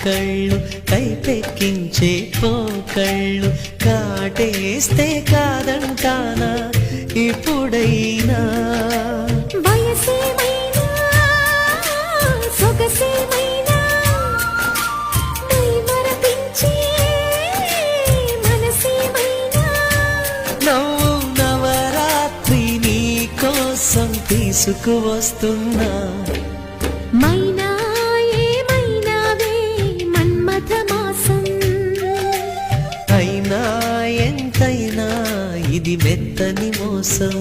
కళ్ళు కైపెక్కించే పోకళ్ళు కాటేస్తే కాదంటానా ఇప్పుడైనా వయసేమైనా సొగసేమైనా మై మరపించే మనసేమైనా నవ్వు నవరాత్రి నీ కోసం తీసుకువస్తున్నా మైనా ఏమైనావే మన్మథ మాసం అయినా ఎంతైనా ఇది మెత్తని మోసం